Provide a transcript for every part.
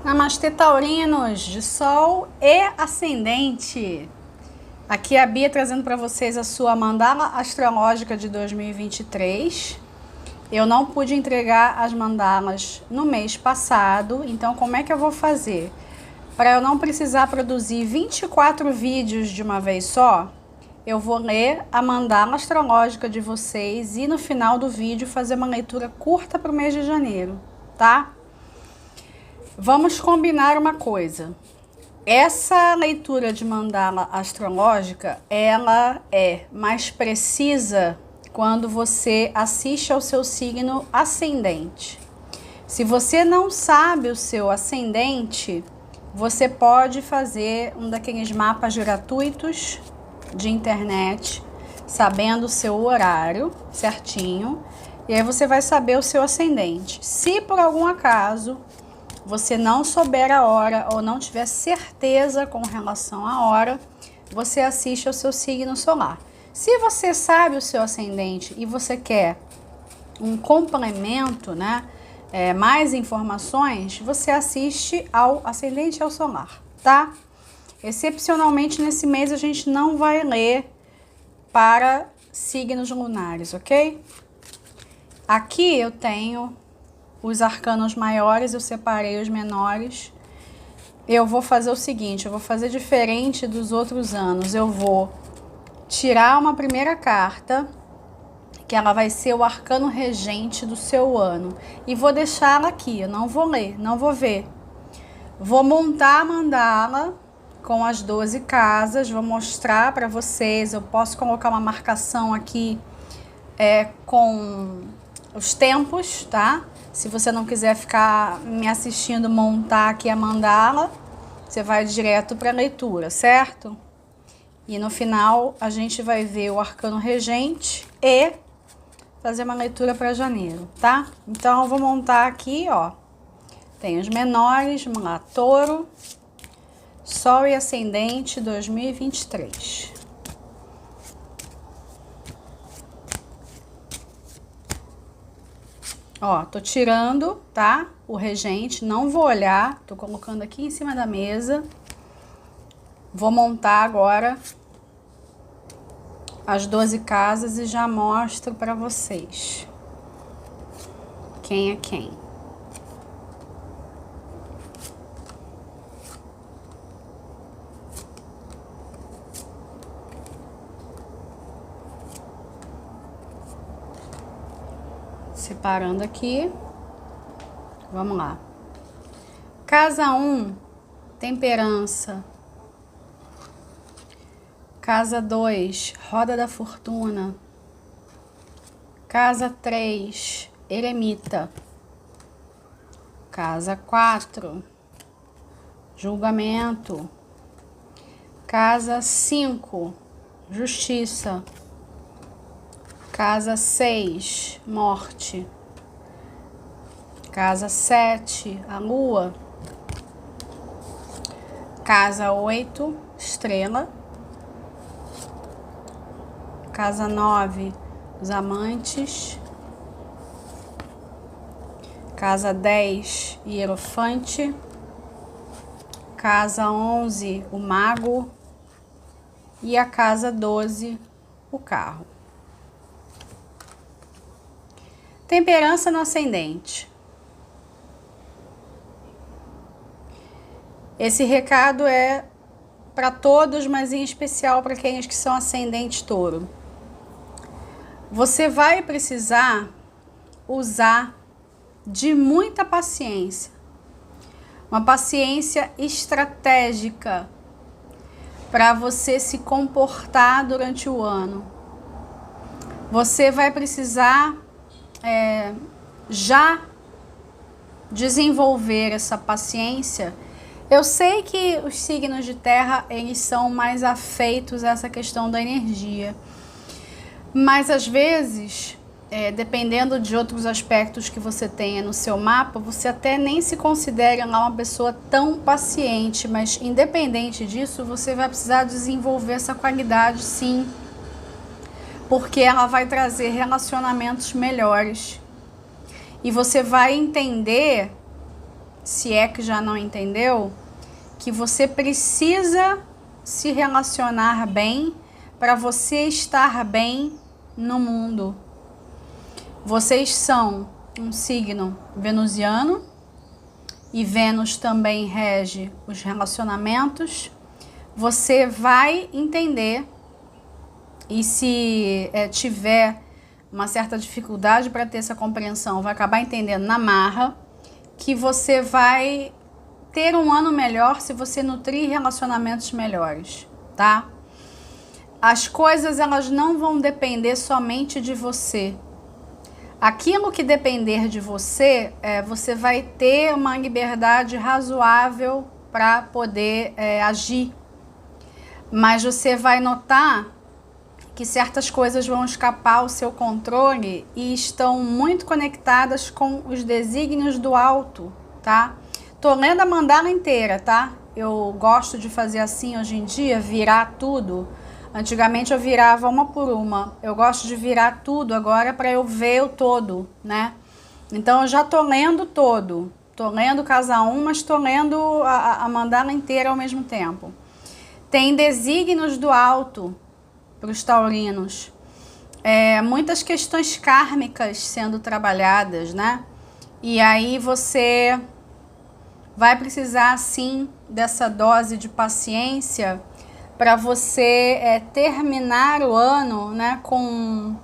Namastê, taurinos de Sol e Ascendente. Aqui é a Bia trazendo para vocês a sua mandala astrológica de 2023. Eu não pude entregar as mandalas no mês passado, então como é que eu vou fazer? Para eu não precisar produzir 24 vídeos de uma vez só, eu vou ler a mandala astrológica de vocês e no final do vídeo fazer uma leitura curta para o mês de janeiro, tá? Vamos combinar uma coisa. Essa leitura de mandala astrológica, ela é mais precisa quando você assiste ao seu signo ascendente. Se você não sabe o seu ascendente, você pode fazer um daqueles mapas gratuitos de internet, sabendo o seu horário certinho, e aí você vai saber o seu ascendente. Se por algum acaso você não souber a hora ou não tiver certeza com relação à hora, você assiste ao seu signo solar. Se você sabe o seu ascendente e você quer um complemento, né, mais informações, você assiste ao ascendente e ao solar, tá? Excepcionalmente nesse mês a gente não vai ler para signos lunares, ok? Aqui eu tenho os arcanos maiores, eu separei os menores. Eu vou fazer o seguinte, eu vou fazer diferente dos outros anos. Eu vou tirar uma primeira carta, que ela vai ser o arcano regente do seu ano. E vou deixá-la aqui, eu não vou ler, não vou ver. Vou montar a mandala com as 12 casas, vou mostrar para vocês. Eu posso colocar uma marcação aqui com os tempos, tá? Se você não quiser ficar me assistindo montar aqui a mandala, você vai direto para a leitura, certo? E no final a gente vai ver o arcano regente e fazer uma leitura para janeiro, tá? Então eu vou montar aqui, ó. Tem os menores, vamos lá, Touro, Sol e Ascendente 2023. Ó, tô tirando, tá? O regente, não vou olhar, tô colocando aqui em cima da mesa. Vou montar agora as 12 casas e já mostro para vocês quem é quem. Separando aqui, vamos lá. Casa 1, temperança. Casa 2, roda da fortuna. Casa 3, eremita. Casa 4, julgamento. Casa 5, justiça. Casa 6, morte. Casa 7, a lua. Casa 8, estrela. Casa 9, os amantes. Casa 10, hierofante. Casa 11, o mago. E a casa 12, o carro. Temperança no ascendente. Esse recado é para todos, mas em especial para aqueles que são ascendente touro. Você vai precisar usar de muita paciência. Uma paciência estratégica para você se comportar durante o ano. Você vai precisar já desenvolver essa paciência. Eu sei que os signos de terra, eles são mais afeitos a essa questão da energia, mas às vezes, dependendo de outros aspectos que você tenha no seu mapa, você até nem se considera lá uma pessoa tão paciente, mas independente disso, você vai precisar desenvolver essa qualidade sim, porque ela vai trazer relacionamentos melhores. E você vai entender se é que já não entendeu, que você precisa se relacionar bem para você estar bem no mundo. Vocês são um signo venusiano e Vênus também rege os relacionamentos. Você vai entender, e se tiver uma certa dificuldade para ter essa compreensão, vai acabar entendendo na marra, que você vai ter um ano melhor se você nutrir relacionamentos melhores, tá? As coisas, elas não vão depender somente de você. Aquilo que depender de você, você vai ter uma liberdade razoável para poder agir. Mas você vai notar que certas coisas vão escapar ao seu controle e estão muito conectadas com os desígnios do alto, tá? Tô lendo a mandala inteira, tá? Eu gosto de fazer assim hoje em dia, virar tudo. Antigamente eu virava uma por uma. Eu gosto de virar tudo agora para eu ver o todo, né? Então eu já tô lendo todo. Tô lendo casa 1, mas tô lendo a mandala inteira ao mesmo tempo. Tem desígnios do alto para os taurinos. Muitas questões kármicas sendo trabalhadas, né? E aí você vai precisar, sim, dessa dose de paciência para você terminar o ano, né, com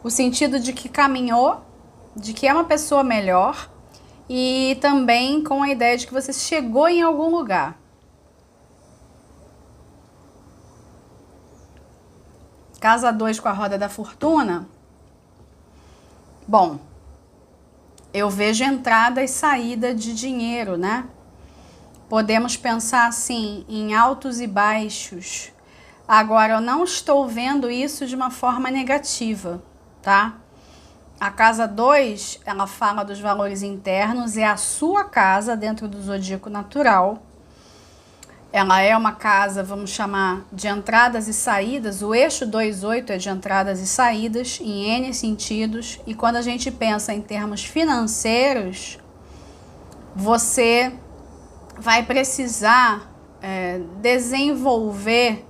o sentido de que caminhou, de que é uma pessoa melhor e também com a ideia de que você chegou em algum lugar. Casa 2 com a roda da fortuna. Bom, eu vejo entrada e saída de dinheiro, né? Podemos pensar assim em altos e baixos. Agora, eu não estou vendo isso de uma forma negativa, tá? A casa 2, ela fala dos valores internos, é a sua casa dentro do zodíaco natural. Ela é uma casa, vamos chamar, de entradas e saídas. O eixo 2-8 é de entradas e saídas em N sentidos. E quando a gente pensa em termos financeiros, você vai precisar desenvolver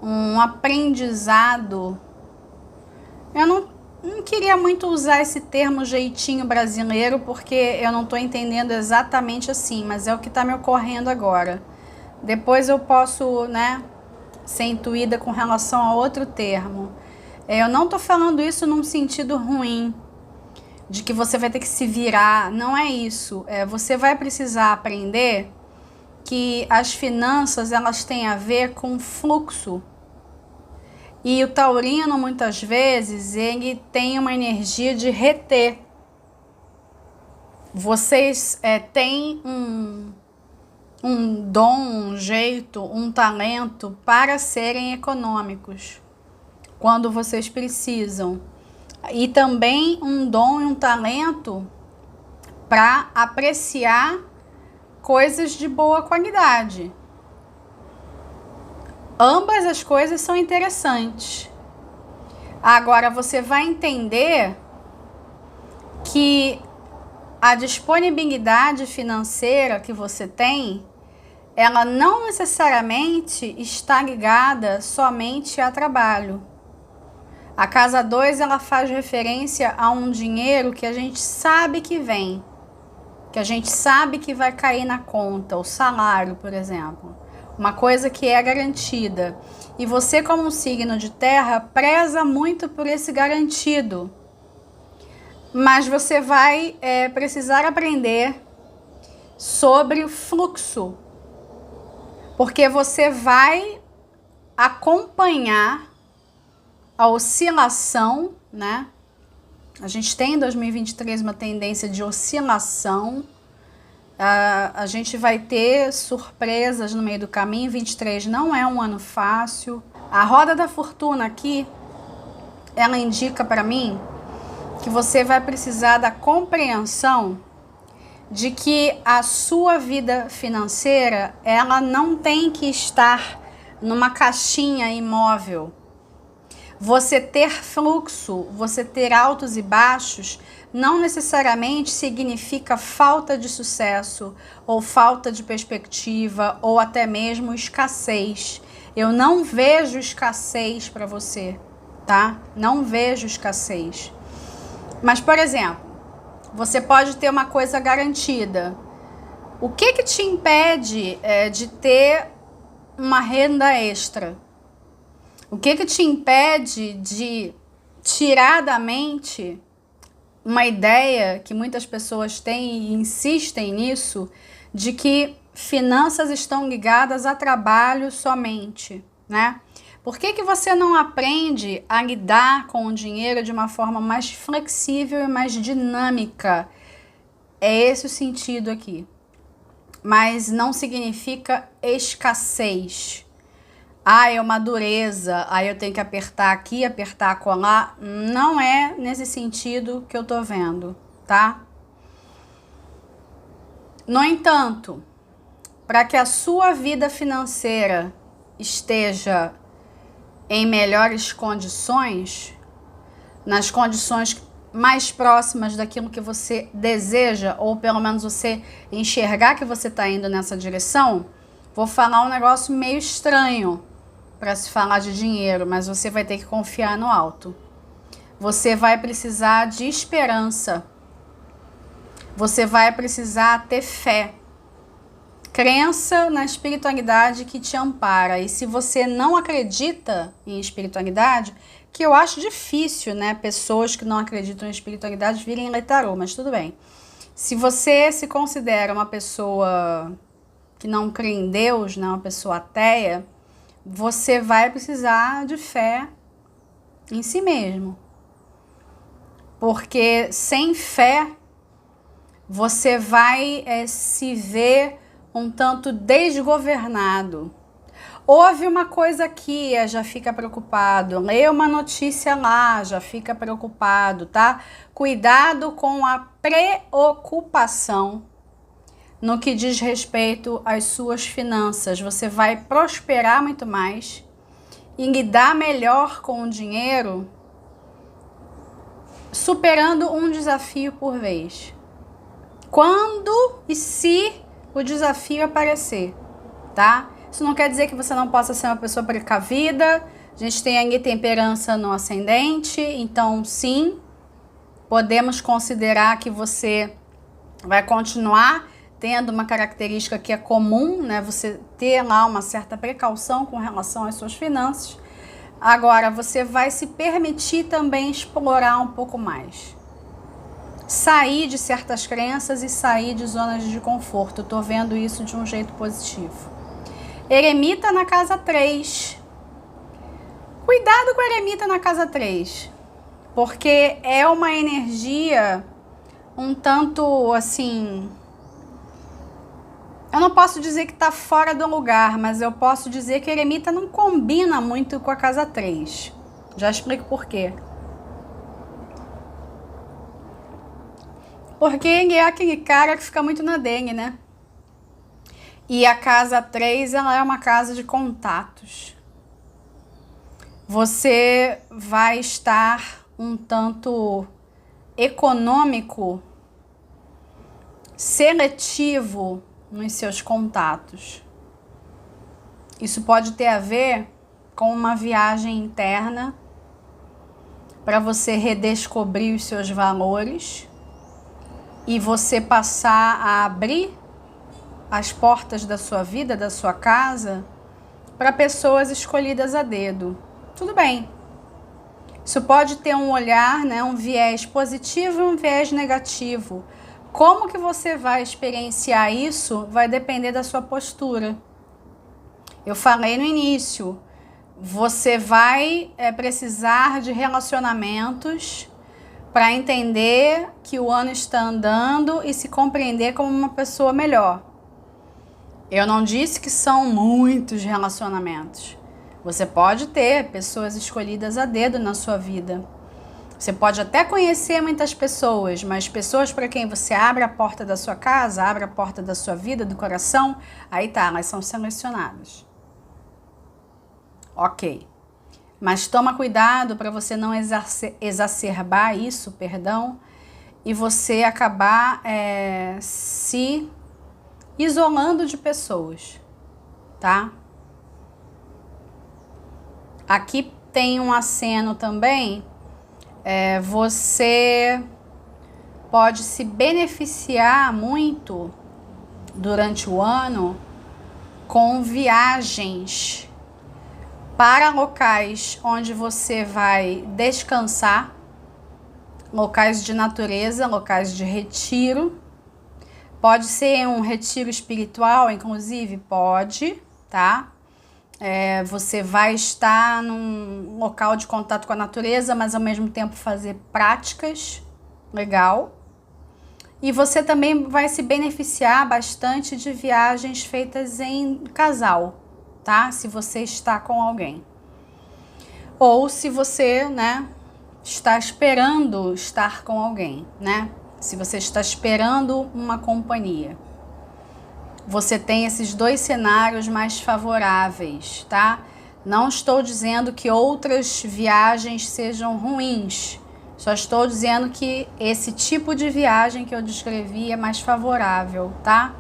um aprendizado. Eu não queria muito usar esse termo jeitinho brasileiro, porque eu não estou entendendo exatamente assim, mas é o que está me ocorrendo agora. Depois eu posso, né, ser intuída com relação a outro termo. Eu não estou falando isso num sentido ruim, de que você vai ter que se virar, não é isso. Você vai precisar aprender que as finanças, elas têm a ver com fluxo. E o taurino, muitas vezes, ele tem uma energia de reter. Vocês têm um dom, um jeito, um talento para serem econômicos quando vocês precisam. E também um dom e um talento para apreciar coisas de boa qualidade. Ambas as coisas são interessantes. Agora você vai entender que a disponibilidade financeira que você tem, ela não necessariamente está ligada somente a trabalho. A casa 2, ela faz referência a um dinheiro que a gente sabe que vem, que a gente sabe que vai cair na conta, o salário, por exemplo. Uma coisa que é garantida. E você, como um signo de terra, preza muito por esse garantido. Mas você vai precisar aprender sobre o fluxo, porque você vai acompanhar a oscilação, né? A gente tem em 2023 uma tendência de oscilação. A gente vai ter surpresas no meio do caminho. 23 não é um ano fácil. A roda da fortuna aqui, ela indica para mim que você vai precisar da compreensão de que a sua vida financeira, ela não tem que estar numa caixinha imóvel. Você ter fluxo, você ter altos e baixos, não necessariamente significa falta de sucesso, ou falta de perspectiva, ou até mesmo escassez. Eu não vejo escassez para você, tá? Não vejo escassez. Mas, por exemplo, você pode ter uma coisa garantida. O que te impede de ter uma renda extra? O que te impede de tirar da mente uma ideia que muitas pessoas têm e insistem nisso, de que finanças estão ligadas a trabalho somente, né? Por que você não aprende a lidar com o dinheiro de uma forma mais flexível e mais dinâmica? É esse o sentido aqui. Mas não significa escassez. É uma dureza, aí eu tenho que apertar aqui, apertar acolá. Não é nesse sentido que eu tô vendo, tá? No entanto, para que a sua vida financeira esteja em melhores condições, nas condições mais próximas daquilo que você deseja, ou pelo menos você enxergar que você está indo nessa direção, vou falar um negócio meio estranho para se falar de dinheiro, mas você vai ter que confiar no alto. Você vai precisar de esperança. Você vai precisar ter fé. Crença na espiritualidade que te ampara. E se você não acredita em espiritualidade, que eu acho difícil, né? Pessoas que não acreditam em espiritualidade virem ler tarô, mas tudo bem. Se você se considera uma pessoa que não crê em Deus, né? Uma pessoa ateia, você vai precisar de fé em si mesmo. Porque sem fé, você vai se ver um tanto desgovernado. Ouve uma coisa aqui, já fica preocupado. Lê uma notícia lá, já fica preocupado, tá? Cuidado com a preocupação no que diz respeito às suas finanças. Você vai prosperar muito mais e lidar melhor com o dinheiro, superando um desafio por vez. Quando e se o desafio aparecer, tá? Isso não quer dizer que você não possa ser uma pessoa precavida. A gente tem aí temperança no ascendente, então sim, podemos considerar que você vai continuar tendo uma característica que é comum, né? Você ter lá uma certa precaução com relação às suas finanças. Agora, você vai se permitir também explorar um pouco mais. Sair de certas crenças e sair de zonas de conforto. Eu tô vendo isso de um jeito positivo. Eremita na casa 3. Cuidado com a eremita na casa 3. Porque é uma energia um tanto assim... Eu não posso dizer que tá fora do lugar, mas eu posso dizer que a eremita não combina muito com a casa 3. Já explico por quê. Porque ele é aquele cara que fica muito na dengue, né? E a casa 3, ela é uma casa de contatos. Você vai estar um tanto econômico, seletivo nos seus contatos. Isso pode ter a ver com uma viagem interna para você redescobrir os seus valores e você passar a abrir as portas da sua vida, da sua casa, para pessoas escolhidas a dedo. Tudo bem. Isso pode ter um olhar, né, um viés positivo e um viés negativo. Como que você vai experienciar isso vai depender da sua postura. Eu falei no início, você vai precisar de relacionamentos para entender que o ano está andando e se compreender como uma pessoa melhor. Eu não disse que são muitos relacionamentos. Você pode ter pessoas escolhidas a dedo na sua vida. Você pode até conhecer muitas pessoas, mas pessoas para quem você abre a porta da sua casa, abre a porta da sua vida, do coração, aí tá, elas são selecionadas. Ok. Mas toma cuidado para você não exacerbar isso, e você acabar se isolando de pessoas, tá? Aqui tem um aceno também, você pode se beneficiar muito durante o ano com viagens para locais onde você vai descansar, locais de natureza, locais de retiro. Pode ser um retiro espiritual, inclusive, pode, tá? Você vai estar num local de contato com a natureza, mas ao mesmo tempo fazer práticas, legal. E você também vai se beneficiar bastante de viagens feitas em casal, tá? Se você está com alguém. Ou se você, né, está esperando estar com alguém, né? Se você está esperando uma companhia. Você tem esses dois cenários mais favoráveis, tá? Não estou dizendo que outras viagens sejam ruins. Só estou dizendo que esse tipo de viagem que eu descrevi é mais favorável, tá?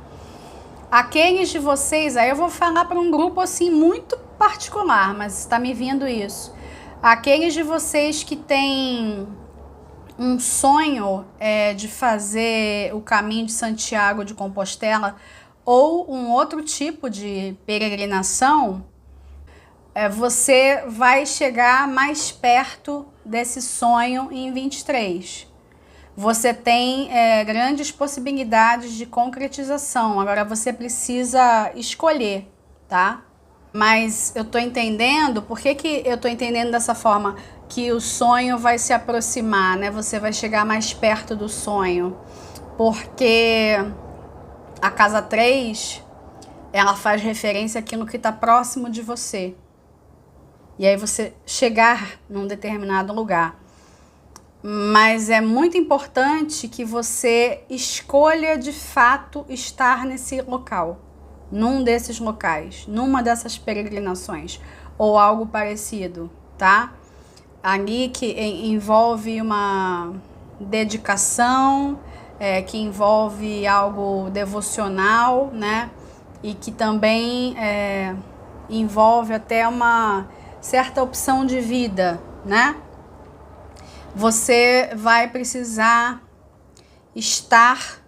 Aqueles de vocês, aí eu vou falar para um grupo assim muito particular, mas está me vindo isso. Aqueles de vocês que têm um sonho de fazer o caminho de Santiago de Compostela ou um outro tipo de peregrinação, você vai chegar mais perto desse sonho em 23. Você tem grandes possibilidades de concretização. Agora você precisa escolher, tá? Mas eu tô entendendo, por que eu tô entendendo dessa forma? Que o sonho vai se aproximar, né? Você vai chegar mais perto do sonho. Porque a casa 3, ela faz referência àquilo que está próximo de você. E aí você chegar num determinado lugar. Mas é muito importante que você escolha de fato estar nesse local, num desses locais, numa dessas peregrinações ou algo parecido, tá? Ali que envolve uma dedicação, que envolve algo devocional, né? E que também envolve até uma certa opção de vida, né? Você vai precisar estar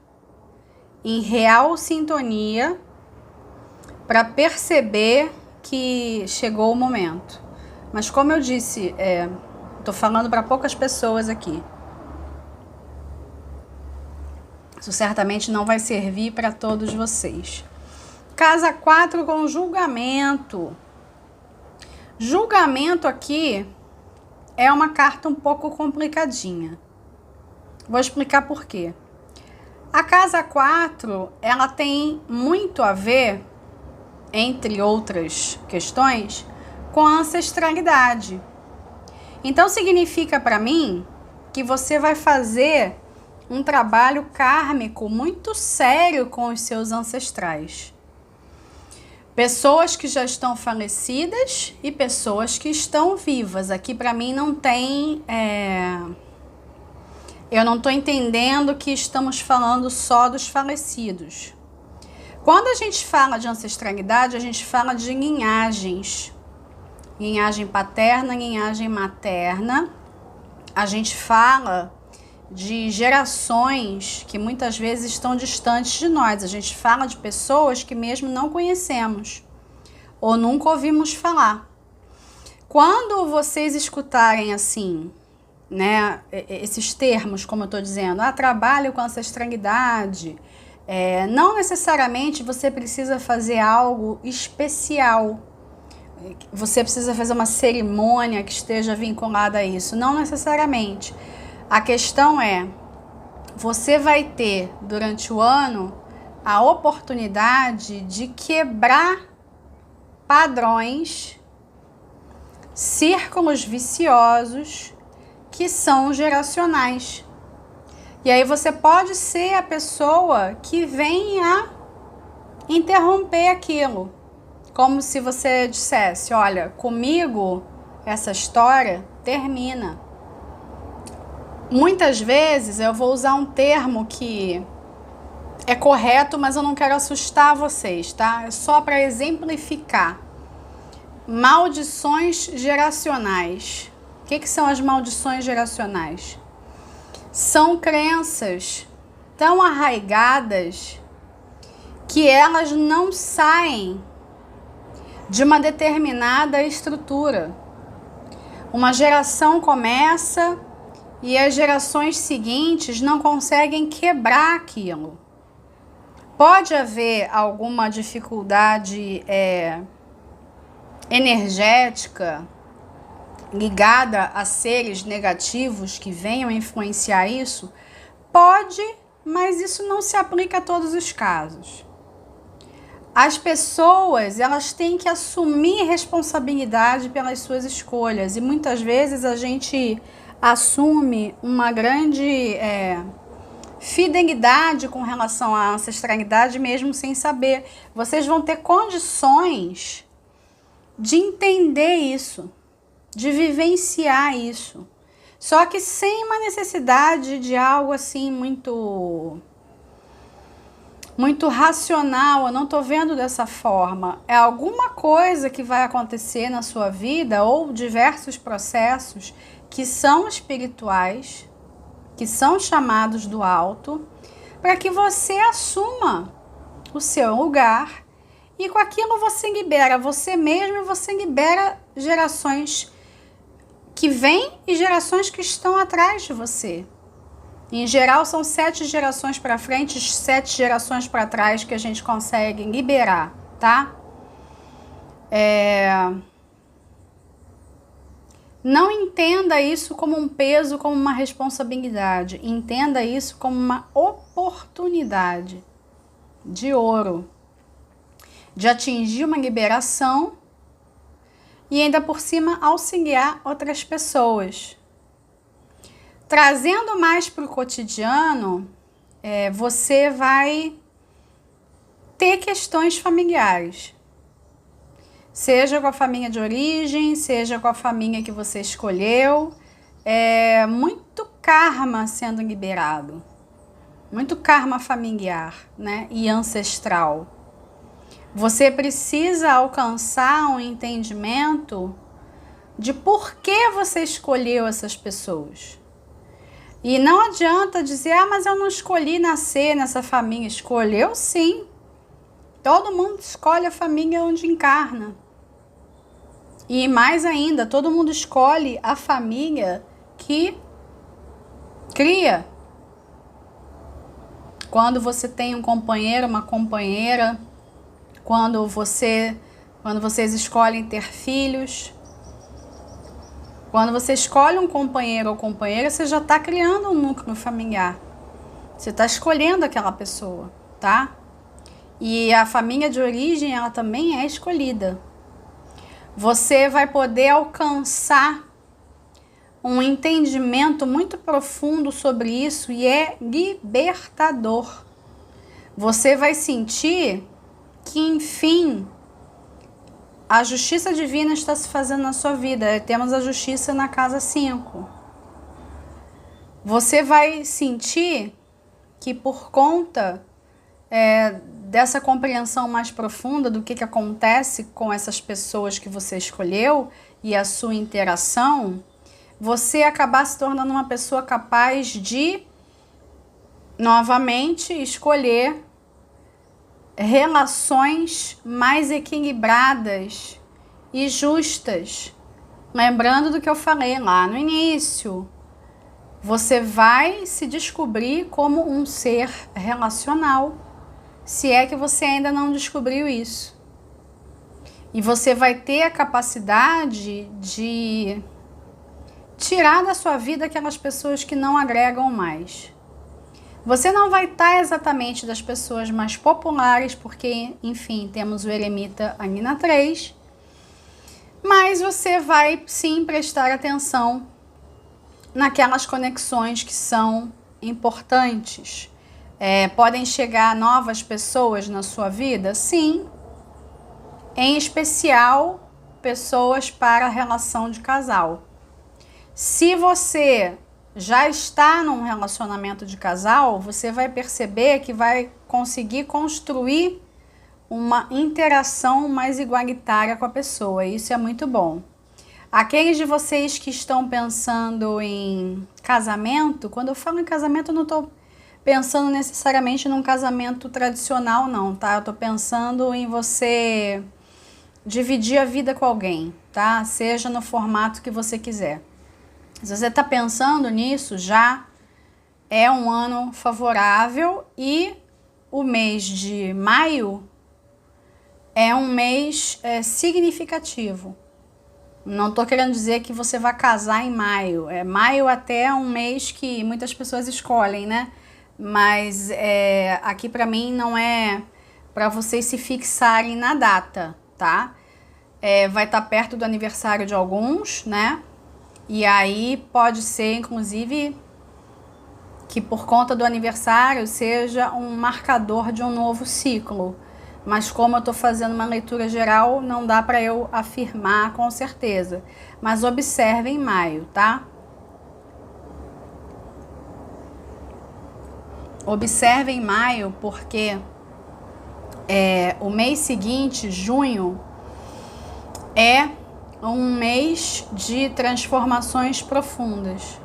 em real sintonia para perceber que chegou o momento. Mas como eu disse, tô falando para poucas pessoas aqui. Isso certamente não vai servir para todos vocês. Casa 4 com julgamento. Julgamento aqui é uma carta um pouco complicadinha. Vou explicar por quê. A casa 4, ela tem muito a ver, entre outras questões, com a ancestralidade. Então significa para mim que você vai fazer um trabalho kármico muito sério com os seus ancestrais. Pessoas que já estão falecidas e pessoas que estão vivas. Aqui para mim não tem... Eu não estou entendendo que estamos falando só dos falecidos. Quando a gente fala de ancestralidade, a gente fala de linhagens. Linhagem paterna, linhagem materna. A gente fala de gerações que muitas vezes estão distantes de nós. A gente fala de pessoas que mesmo não conhecemos ou nunca ouvimos falar. Quando vocês escutarem assim, né, esses termos, como eu estou dizendo, trabalho com ancestralidade, não necessariamente você precisa fazer algo especial. Você precisa fazer uma cerimônia que esteja vinculada a isso. Não necessariamente. A questão é, você vai ter durante o ano a oportunidade de quebrar padrões, círculos viciosos que são geracionais. E aí você pode ser a pessoa que vem a interromper aquilo. Como se você dissesse, olha, comigo essa história termina. Muitas vezes eu vou usar um termo que é correto, mas eu não quero assustar vocês, tá? É só para exemplificar. Maldições geracionais. O que são as maldições geracionais? São crenças tão arraigadas que elas não saem de uma determinada estrutura. Uma geração começa e as gerações seguintes não conseguem quebrar aquilo. Pode haver alguma dificuldade energética ligada a seres negativos que venham influenciar isso? Pode, mas isso não se aplica a todos os casos. As pessoas, elas têm que assumir responsabilidade pelas suas escolhas e muitas vezes a gente assume uma grande fidelidade com relação à ancestralidade mesmo sem saber. Vocês vão ter condições de entender isso, de vivenciar isso. Só que sem uma necessidade de algo assim muito racional. Eu não tô vendo dessa forma. É alguma coisa que vai acontecer na sua vida ou diversos processos que são espirituais, que são chamados do alto, para que você assuma o seu lugar e com aquilo você libera você mesmo e você libera gerações que vêm e gerações que estão atrás de você. Em geral, são 7 gerações para frente, 7 gerações para trás que a gente consegue liberar, tá? Não entenda isso como um peso, como uma responsabilidade. Entenda isso como uma oportunidade de ouro, de atingir uma liberação e ainda por cima auxiliar outras pessoas. Trazendo mais para o cotidiano, você vai ter questões familiares. Seja com a família de origem, seja com a família que você escolheu. Muito karma sendo liberado. Muito karma familiar, né? E ancestral. Você precisa alcançar um entendimento de por que você escolheu essas pessoas. E não adianta dizer, mas eu não escolhi nascer nessa família. Escolheu sim. Todo mundo escolhe a família onde encarna. E mais ainda, todo mundo escolhe a família que cria. Quando você tem um companheiro, uma companheira, quando vocês escolhem ter filhos, quando você escolhe um companheiro ou companheira, você já está criando um núcleo familiar. Você está escolhendo aquela pessoa, tá? E a família de origem, ela também é escolhida. Você vai poder alcançar um entendimento muito profundo sobre isso e é libertador. Você vai sentir que, enfim, a justiça divina está se fazendo na sua vida. Temos a justiça na casa 5. Você vai sentir que por conta dessa compreensão mais profunda do que acontece com essas pessoas que você escolheu e a sua interação, você acabar se tornando uma pessoa capaz de, novamente, escolher relações mais equilibradas e justas. Lembrando do que eu falei lá no início, você vai se descobrir como um ser relacional, se é que você ainda não descobriu isso. E você vai ter a capacidade de tirar da sua vida aquelas pessoas que não agregam mais. Você não vai estar exatamente das pessoas mais populares, porque, enfim, temos o eremita ali na 3, mas você vai sim prestar atenção naquelas conexões que são importantes. Podem chegar novas pessoas na sua vida? Sim. Em especial, pessoas para a relação de casal. Se você já está num relacionamento de casal, você vai perceber que vai conseguir construir uma interação mais igualitária com a pessoa. Isso é muito bom. Aqueles de vocês que estão pensando em casamento, quando eu falo em casamento, eu não estou pensando necessariamente num casamento tradicional, não, tá? Eu tô pensando em você dividir a vida com alguém, tá? Seja no formato que você quiser. Se você tá pensando nisso, já é um ano favorável e o mês de maio é um mês significativo. Não tô querendo dizer que você vai casar em maio. Maio até é um mês que muitas pessoas escolhem, né? Mas aqui para mim não é para vocês se fixarem na data, tá? Vai estar perto do aniversário de alguns, né? E aí pode ser, inclusive, que por conta do aniversário seja um marcador de um novo ciclo. Mas como eu estou fazendo uma leitura geral, não dá para eu afirmar com certeza. Mas observe em maio, tá? Observe em maio porque o mês seguinte, junho, é um mês de transformações profundas.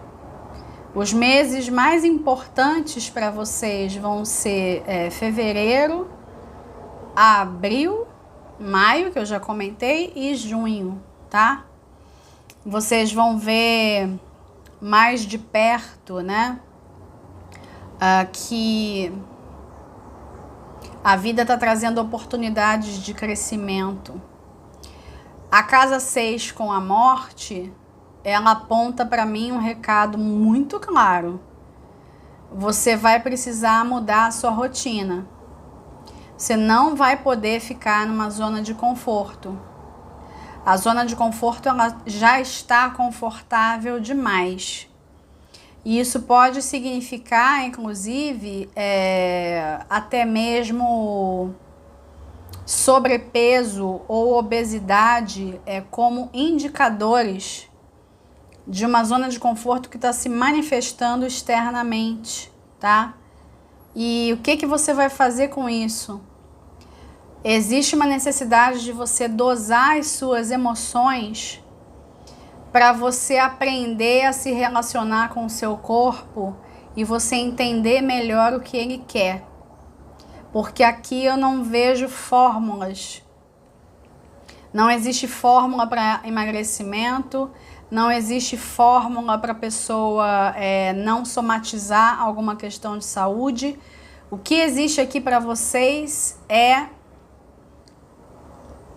Os meses mais importantes para vocês vão ser fevereiro, abril, maio, que eu já comentei, e junho, tá? Vocês vão ver mais de perto, né? Que a vida está trazendo oportunidades de crescimento. A casa 6 com a morte, ela aponta para mim um recado muito claro. Você vai precisar mudar a sua rotina. Você não vai poder ficar numa zona de conforto. A zona de conforto ela já está confortável demais. E isso pode significar, inclusive, até mesmo sobrepeso ou obesidade como indicadores de uma zona de conforto que está se manifestando externamente, tá? E o que você vai fazer com isso? Existe uma necessidade de você dosar as suas emoções para você aprender a se relacionar com o seu corpo e você entender melhor o que ele quer. Porque aqui eu não vejo fórmulas. Não existe fórmula para emagrecimento, não existe fórmula para a pessoa não somatizar alguma questão de saúde. O que existe aqui para vocês é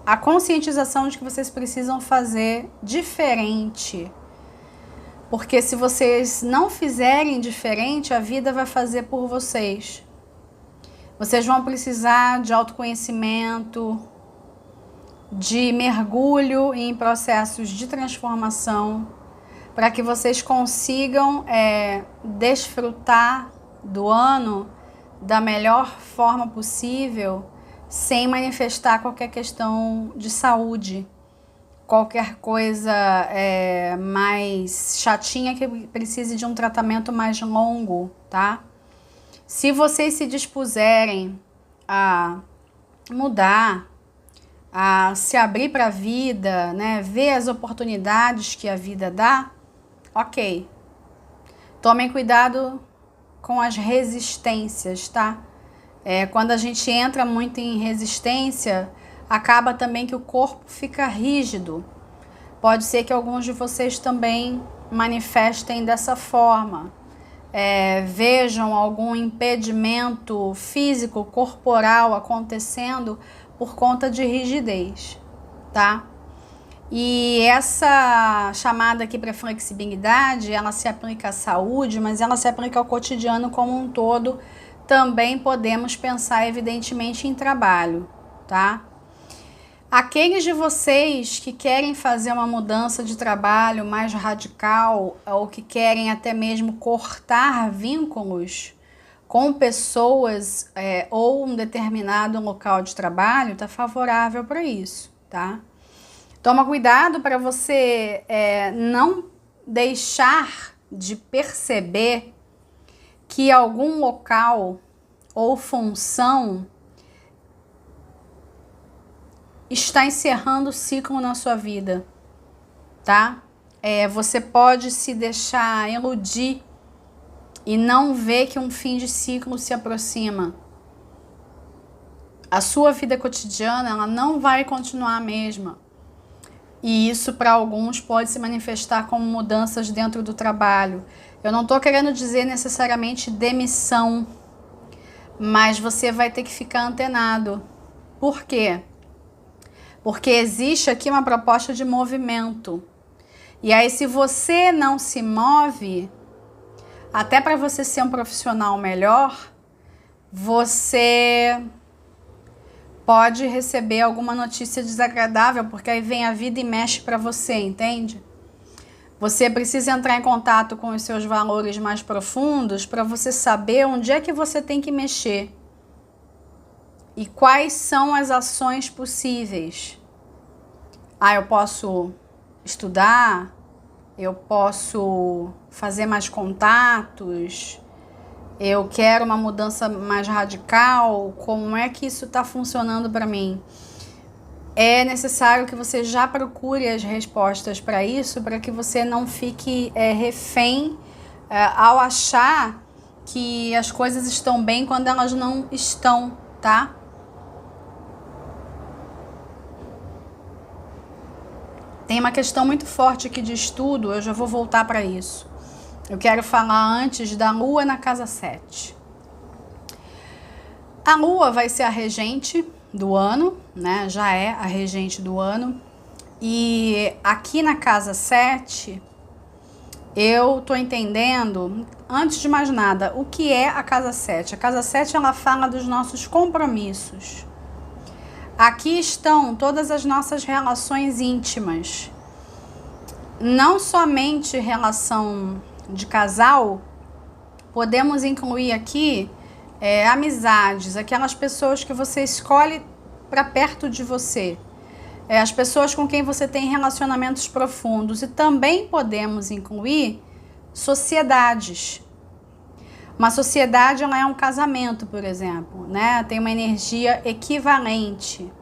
a conscientização de que vocês precisam fazer diferente. Porque se vocês não fizerem diferente, a vida vai fazer por vocês. Vocês vão precisar de autoconhecimento, de mergulho em processos de transformação, para que vocês consigam desfrutar do ano da melhor forma possível, sem manifestar qualquer questão de saúde, qualquer coisa mais chatinha que precise de um tratamento mais longo, tá? Se vocês se dispuserem a mudar, a se abrir para a vida, né, ver as oportunidades que a vida dá, ok. Tomem cuidado com as resistências, tá? Quando a gente entra muito em resistência, acaba também que o corpo fica rígido. Pode ser que alguns de vocês também manifestem dessa forma. Vejam algum impedimento físico, corporal acontecendo por conta de rigidez, tá? E essa chamada aqui para flexibilidade, ela se aplica à saúde, mas ela se aplica ao cotidiano como um todo. Também podemos pensar, evidentemente, em trabalho, tá? Aqueles de vocês que querem fazer uma mudança de trabalho mais radical ou que querem até mesmo cortar vínculos com pessoas ou um determinado local de trabalho, está favorável para isso, tá? Toma cuidado para você não deixar de perceber que algum local ou função está encerrando o ciclo na sua vida, tá? Você pode se deixar iludir e não ver que um fim de ciclo se aproxima. A sua vida cotidiana, ela não vai continuar a mesma. E isso para alguns pode se manifestar como mudanças dentro do trabalho. Eu não estou querendo dizer necessariamente demissão, mas você vai ter que ficar antenado. Por quê? Porque existe aqui uma proposta de movimento. E aí, se você não se move, até para você ser um profissional melhor, você pode receber alguma notícia desagradável, porque aí vem a vida e mexe para você, entende? Você precisa entrar em contato com os seus valores mais profundos para você saber onde é que você tem que mexer e quais são as ações possíveis. Eu posso estudar, eu posso fazer mais contatos, eu quero uma mudança mais radical, como é que isso está funcionando para mim? É necessário que você já procure as respostas para isso, para que você não fique refém ao achar que as coisas estão bem quando elas não estão, tá? Tem uma questão muito forte aqui de estudo, eu já vou voltar para isso. Eu quero falar antes da Lua na casa 7. A Lua vai ser a regente do ano, né? Já é a regente do ano. E aqui na casa 7, eu tô entendendo, antes de mais nada, o que é a casa 7. A casa 7, ela fala dos nossos compromissos. Aqui estão todas as nossas relações íntimas. Não somente relação de casal, podemos incluir aqui amizades, aquelas pessoas que você escolhe para perto de você, as pessoas com quem você tem relacionamentos profundos, e também podemos incluir sociedades. Uma sociedade, ela é um casamento, por exemplo, né? Tem uma energia equivalente.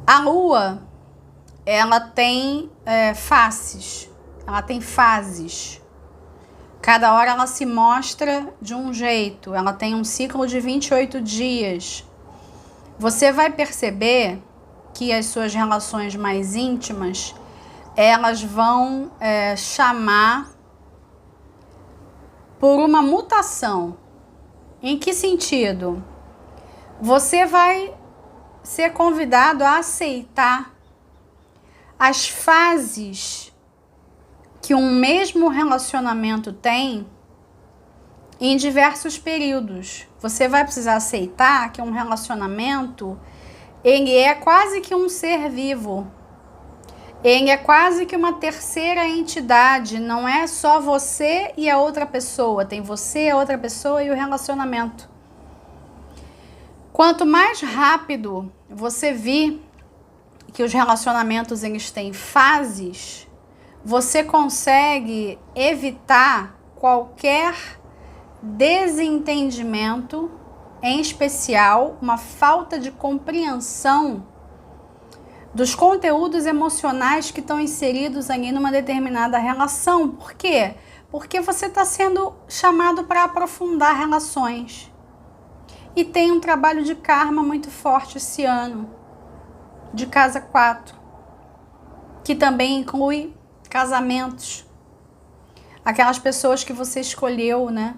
A Lua, ela tem faces, ela tem fases. Cada hora ela se mostra de um jeito, ela tem um ciclo de 28 dias. Você vai perceber que as suas relações mais íntimas, elas vão chamar por uma mutação. Em que sentido? Você vai ser convidado a aceitar as fases que um mesmo relacionamento tem em diversos períodos. Você vai precisar aceitar que um relacionamento, ele é quase que um ser vivo. Ele é quase que uma terceira entidade, não é só você e a outra pessoa, tem você, a outra pessoa e o relacionamento. Quanto mais rápido você vir que os relacionamentos eles têm fases, você consegue evitar qualquer desentendimento, em especial uma falta de compreensão dos conteúdos emocionais que estão inseridos ali numa determinada relação. Por quê? Porque você está sendo chamado para aprofundar relações. E tem um trabalho de karma muito forte esse ano, de casa 4, que também inclui casamentos. Aquelas pessoas que você escolheu, né?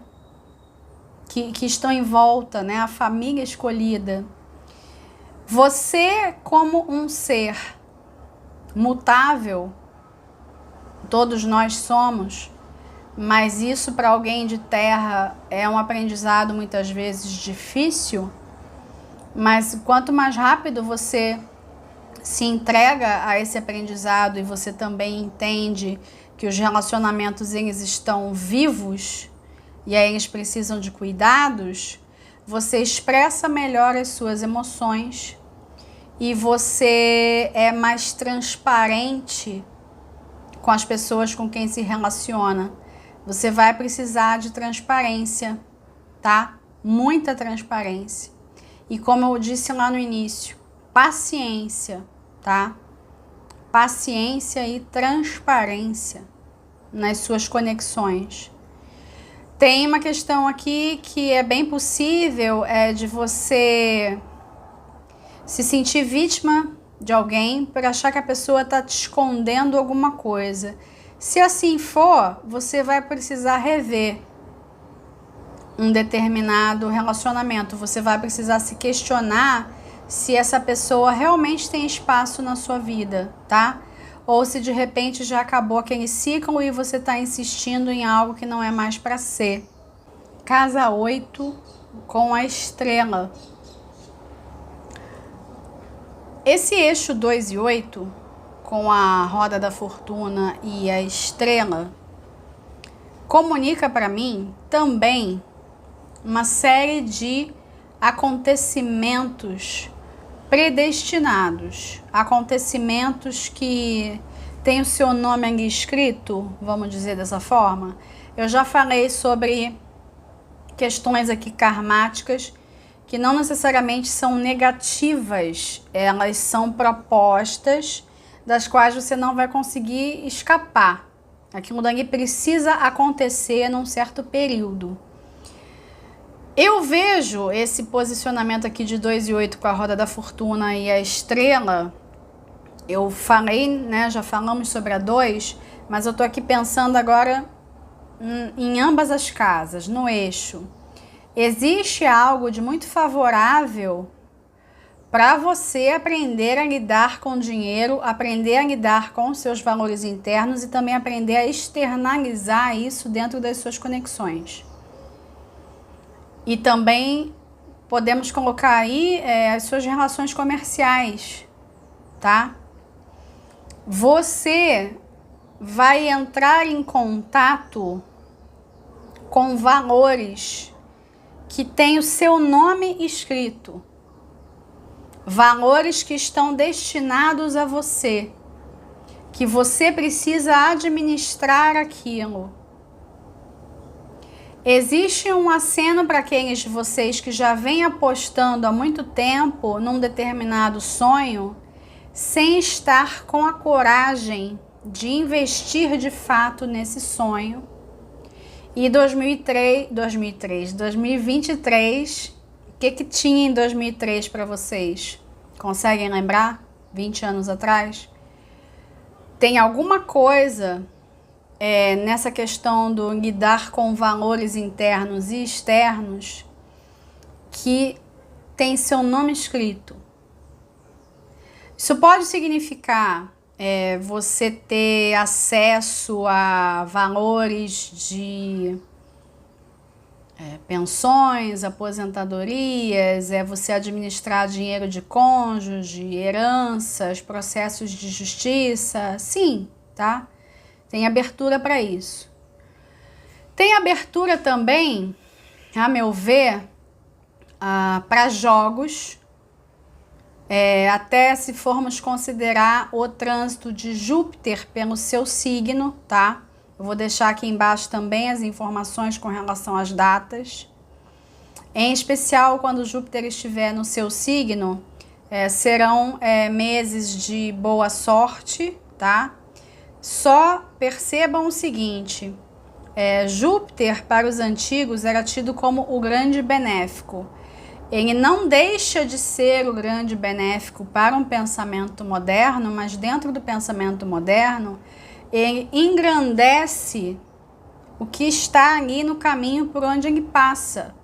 Que estão em volta, né? A família escolhida. Você, como um ser mutável, todos nós somos, mas isso para alguém de terra é um aprendizado muitas vezes difícil, mas quanto mais rápido você se entrega a esse aprendizado e você também entende que os relacionamentos eles estão vivos e aí eles precisam de cuidados, você expressa melhor as suas emoções e você é mais transparente com as pessoas com quem se relaciona. Você vai precisar de transparência, tá? Muita transparência. E como eu disse lá no início, paciência, tá? Paciência e transparência nas suas conexões. Tem uma questão aqui que é bem possível, de você se sentir vítima de alguém por achar que a pessoa está te escondendo alguma coisa. Se assim for, você vai precisar rever um determinado relacionamento. Você vai precisar se questionar se essa pessoa realmente tem espaço na sua vida, tá? Ou se de repente já acabou aquele ciclo e você está insistindo em algo que não é mais para ser. Casa 8 com a estrela. Esse eixo 2 e 8, com a roda da fortuna e a estrela, comunica para mim também uma série de acontecimentos predestinados, acontecimentos que têm o seu nome ali escrito, vamos dizer dessa forma. Eu já falei sobre questões aqui karmáticas que não necessariamente são negativas, elas são propostas das quais você não vai conseguir escapar. Aquilo dali precisa acontecer num certo período. Eu vejo esse posicionamento aqui de 2 e 8 com a roda da fortuna e a estrela. Eu falei, né, já falamos sobre a 2, mas eu tô aqui pensando agora em ambas as casas, no eixo. Existe algo de muito favorável para você aprender a lidar com o dinheiro, aprender a lidar com os seus valores internos e também aprender a externalizar isso dentro das suas conexões. E também podemos colocar aí as suas relações comerciais, tá? Você vai entrar em contato com valores que têm o seu nome escrito. Valores que estão destinados a você, que você precisa administrar aquilo. Existe um aceno para aqueles de vocês que já vêm apostando há muito tempo num determinado sonho, sem estar com a coragem de investir de fato nesse sonho. E 2023, o que tinha em 2003 para vocês? Conseguem lembrar? 20 anos atrás? Tem alguma coisa nessa questão do lidar com valores internos e externos que tem seu nome escrito. Isso pode significar você ter acesso a valores de pensões, aposentadorias, você administrar dinheiro de cônjuge, heranças, processos de justiça, sim, tá? Tem abertura para isso. Tem abertura também, a meu ver, para jogos, até se formos considerar o trânsito de Júpiter pelo seu signo, tá? Eu vou deixar aqui embaixo também as informações com relação às datas. Em especial, quando Júpiter estiver no seu signo, serão meses de boa sorte, tá? Só percebam o seguinte, Júpiter para os antigos era tido como o grande benéfico. Ele não deixa de ser o grande benéfico para um pensamento moderno, mas dentro do pensamento moderno, ele engrandece o que está ali no caminho por onde ele passa.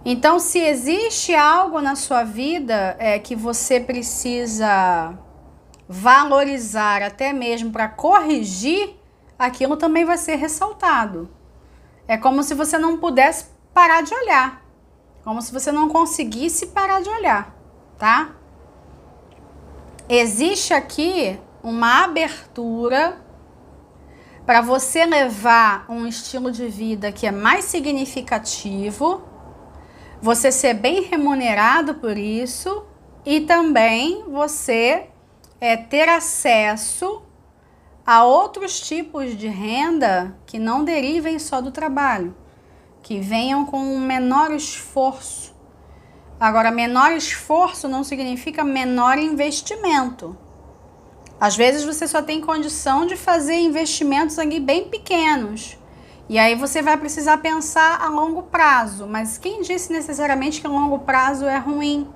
Então, se existe algo na sua vida que você precisa valorizar, até mesmo para corrigir, aquilo também vai ser ressaltado. É como se você não pudesse parar de olhar. Como se você não conseguisse parar de olhar, tá? Existe aqui uma abertura para você levar um estilo de vida que é mais significativo, você ser bem remunerado por isso e também você ter acesso Há outros tipos de renda que não derivem só do trabalho, que venham com um menor esforço. Agora, menor esforço não significa menor investimento. Às vezes você só tem condição de fazer investimentos ali bem pequenos. E aí você vai precisar pensar a longo prazo. Mas quem disse necessariamente que a longo prazo é ruim?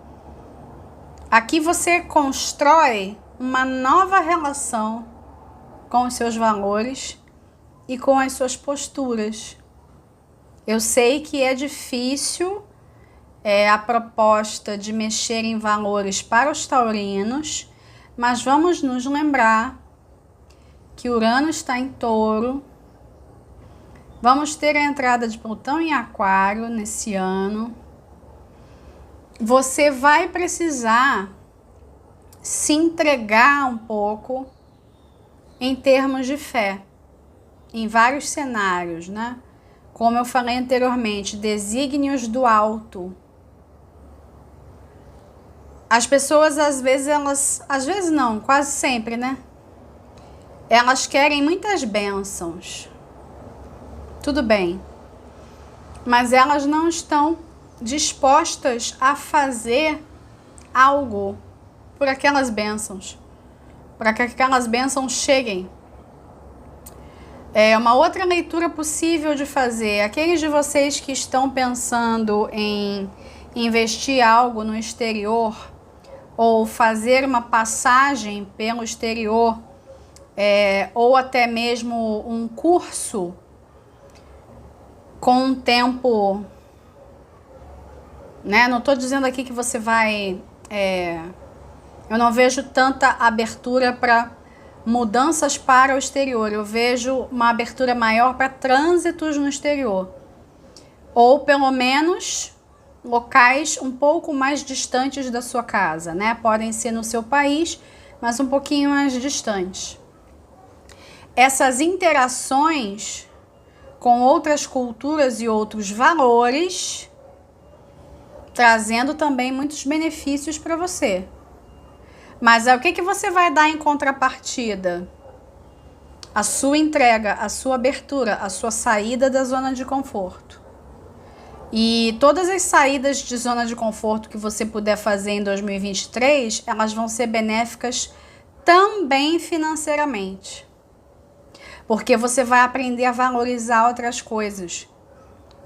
Aqui você constrói uma nova relação com os seus valores e com as suas posturas. Eu sei que é difícil a proposta de mexer em valores para os taurinos, mas vamos nos lembrar que Urano está em Touro. Vamos ter a entrada de Plutão em Aquário nesse ano. Você vai precisar se entregar um pouco em termos de fé, em vários cenários, né? Como eu falei anteriormente, desígnios do alto. As pessoas, às vezes não, quase sempre, né? Elas querem muitas bênçãos. Tudo bem. Mas elas não estão dispostas a fazer algo por aquelas bênçãos. Para que aquelas bênçãos cheguem. Uma outra leitura possível de fazer. Aqueles de vocês que estão pensando em investir algo no exterior ou fazer uma passagem pelo exterior, ou até mesmo um curso com um tempo, né? Não estou dizendo aqui que você vai... eu não vejo tanta abertura para mudanças para o exterior. Eu vejo uma abertura maior para trânsitos no exterior. Ou pelo menos locais um pouco mais distantes da sua casa, né? Podem ser no seu país, mas um pouquinho mais distantes. Essas interações com outras culturas e outros valores, trazendo também muitos benefícios para você. Mas o que você vai dar em contrapartida? A sua entrega, a sua abertura, a sua saída da zona de conforto. E todas as saídas de zona de conforto que você puder fazer em 2023, elas vão ser benéficas também financeiramente. Porque você vai aprender a valorizar outras coisas.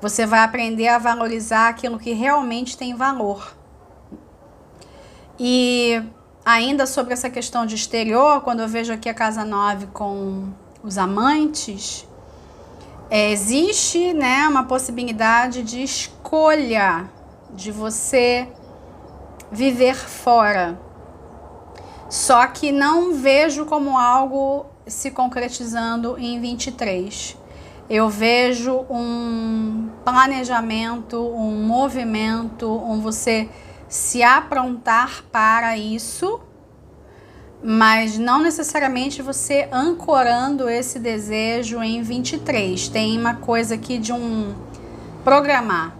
Você vai aprender a valorizar aquilo que realmente tem valor. E ainda sobre essa questão de exterior, quando eu vejo aqui a casa 9 com os amantes, existe, né, uma possibilidade de escolha, de você viver fora. Só que não vejo como algo se concretizando em 23. Eu vejo um planejamento, um movimento, você se aprontar para isso, mas não necessariamente você ancorando esse desejo em 23. Tem uma coisa aqui de programar.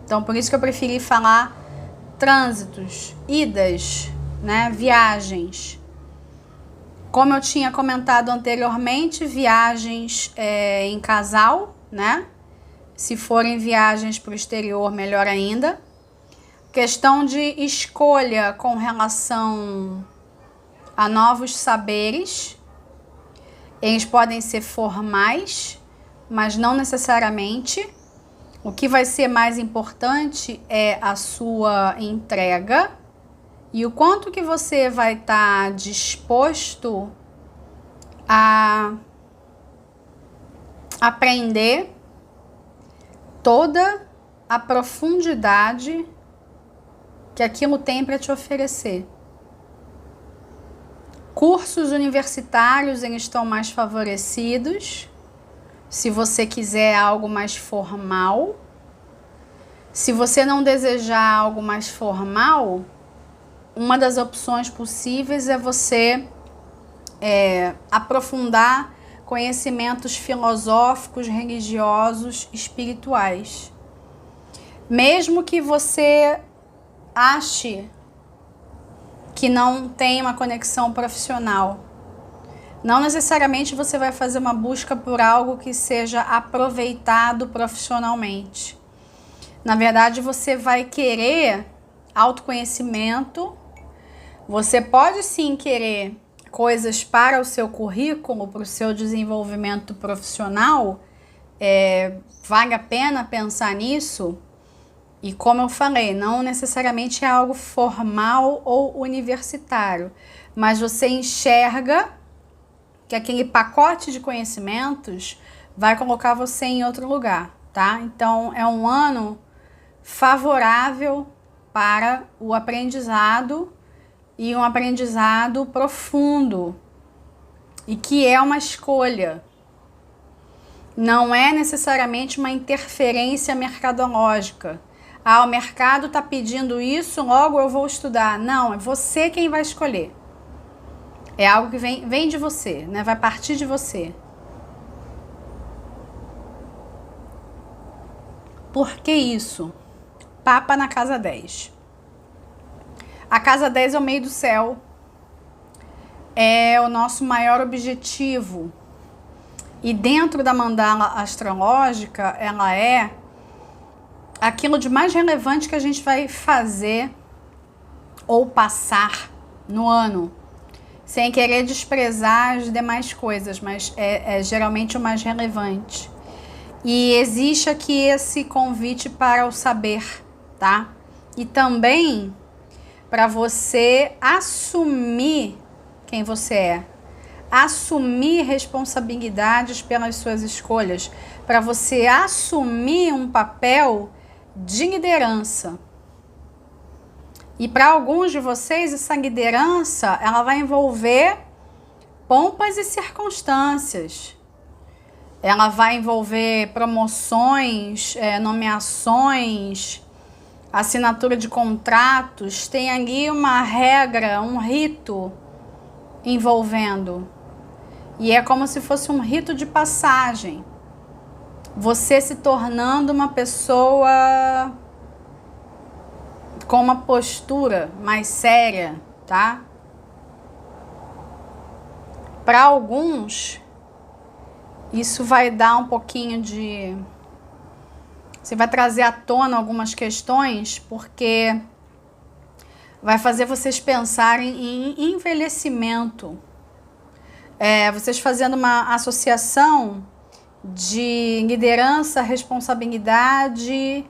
Então, por isso que eu preferi falar trânsitos, idas, né, viagens. Como eu tinha comentado anteriormente, viagens em casal, né? Se forem viagens para o exterior, melhor ainda. Questão de escolha com relação a novos saberes. Eles podem ser formais, mas não necessariamente. O que vai ser mais importante é a sua entrega e o quanto que você vai estar disposto a aprender toda a profundidade que aquilo tem para te oferecer. Cursos universitários, eles estão mais favorecidos. Se você quiser algo mais formal. Se você não desejar algo mais formal, uma das opções possíveis é você aprofundar conhecimentos filosóficos, religiosos, espirituais. Mesmo que você ache que não tem uma conexão profissional, Não necessariamente você vai fazer uma busca por algo que seja aproveitado profissionalmente. Na verdade, você vai querer autoconhecimento. Você pode sim querer coisas para o seu currículo, para o seu desenvolvimento profissional. Vale a pena pensar nisso. E como eu falei, não necessariamente é algo formal ou universitário, mas você enxerga que aquele pacote de conhecimentos vai colocar você em outro lugar, tá? Então, é um ano favorável para o aprendizado e um aprendizado profundo e que é uma escolha. Não é necessariamente uma interferência mercadológica. Ah, o mercado está pedindo isso, logo eu vou estudar. Não, é você quem vai escolher. É algo que vem de você, né? Vai partir de você. Por que isso? Papa na casa 10. A casa 10 é o meio do céu. É o nosso maior objetivo. E dentro da mandala astrológica, ela é aquilo de mais relevante que a gente vai fazer ou passar no ano. Sem querer desprezar as demais coisas, mas é geralmente o mais relevante. E existe aqui esse convite para o saber, tá? E também para você assumir quem você é. Assumir responsabilidades pelas suas escolhas. Para você assumir um papel de liderança. E para alguns de vocês, essa liderança, ela vai envolver pompas e circunstâncias. Ela vai envolver promoções, nomeações, assinatura de contratos. Tem ali uma regra, um rito envolvendo. E é como se fosse um rito de passagem. Você se tornando uma pessoa com uma postura mais séria, tá? Para alguns, isso vai dar um pouquinho de... Você vai trazer à tona algumas questões, porque vai fazer vocês pensarem em envelhecimento. Vocês fazendo uma associação de liderança, responsabilidade,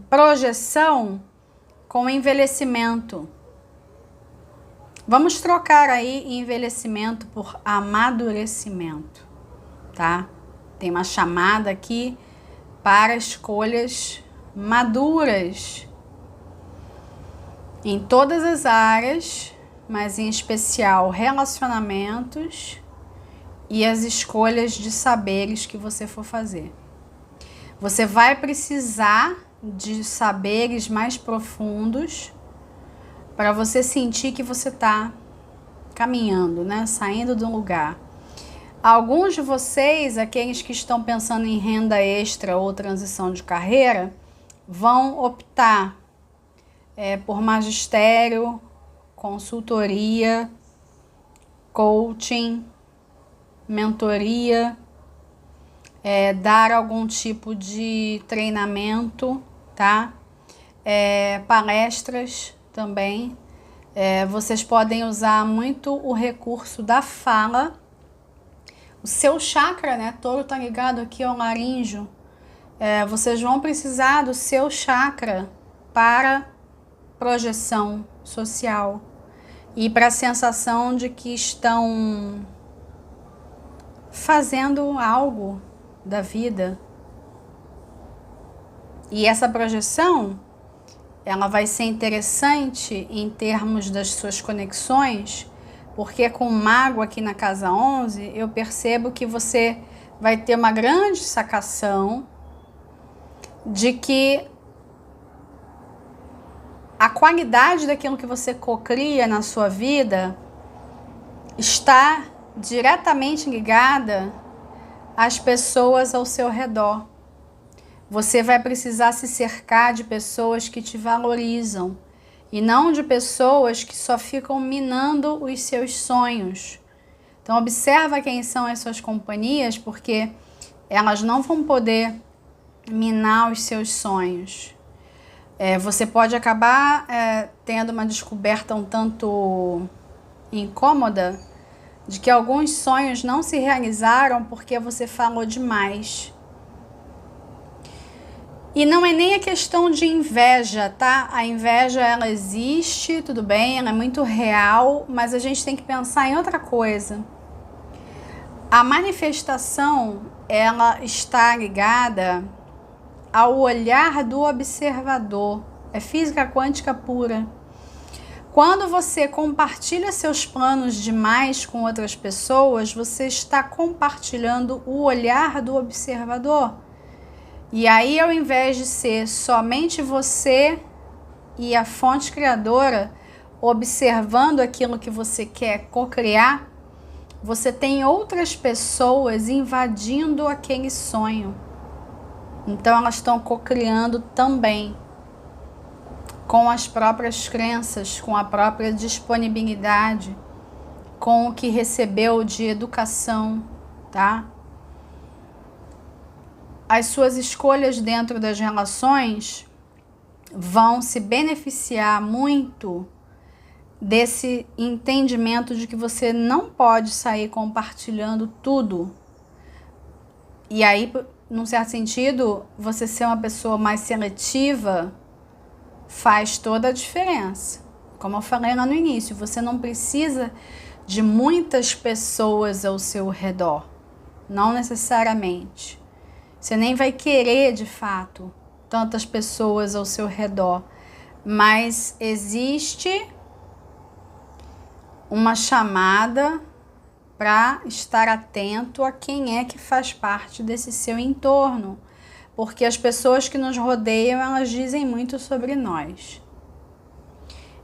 projeção com envelhecimento. Vamos trocar aí envelhecimento por amadurecimento, tá? Tem uma chamada aqui para escolhas maduras em todas as áreas, mas em especial relacionamentos e as escolhas de saberes que você for fazer. Você vai precisar de saberes mais profundos para você sentir que você está caminhando, né? Saindo de um lugar. Alguns de vocês, aqueles que estão pensando em renda extra ou transição de carreira, vão optar por magistério, consultoria, coaching, mentoria, dar algum tipo de treinamento, tá? Palestras também. Vocês podem usar muito o recurso da fala. O seu chakra, né? Touro tá ligado aqui ao laríngeo. Vocês vão precisar do seu chakra para projeção social e para a sensação de que estão fazendo algo da vida. E essa projeção, ela vai ser interessante em termos das suas conexões, porque com o mago aqui na casa 11, eu percebo que você vai ter uma grande sacação de que a qualidade daquilo que você cocria na sua vida está diretamente ligada às pessoas ao seu redor. Você vai precisar se cercar de pessoas que te valorizam e não de pessoas que só ficam minando os seus sonhos Então observa quem são as suas companhias, porque elas não vão poder minar os seus sonhos. Você pode acabar tendo uma descoberta um tanto incômoda de que alguns sonhos não se realizaram porque você falou demais. E não é nem a questão de inveja, tá? A inveja, ela existe, tudo bem, ela é muito real, mas a gente tem que pensar em outra coisa. A manifestação, ela está ligada ao olhar do observador. É física quântica pura. Quando você compartilha seus planos demais com outras pessoas, você está compartilhando o olhar do observador. E aí, ao invés de ser somente você e a fonte criadora observando aquilo que você quer co-criar, você tem outras pessoas invadindo aquele sonho. Então elas estão co-criando também, com as próprias crenças, com a própria disponibilidade, com o que recebeu de educação, tá? As suas escolhas dentro das relações vão se beneficiar muito desse entendimento de que você não pode sair compartilhando tudo. E aí, num certo sentido, você ser uma pessoa mais seletiva faz toda a diferença. Como eu falei lá no início, você não precisa de muitas pessoas ao seu redor. Não necessariamente. Você nem vai querer, de fato, tantas pessoas ao seu redor. Mas existe uma chamada para estar atento a quem é que faz parte desse seu entorno. Porque as pessoas que nos rodeiam, elas dizem muito sobre nós.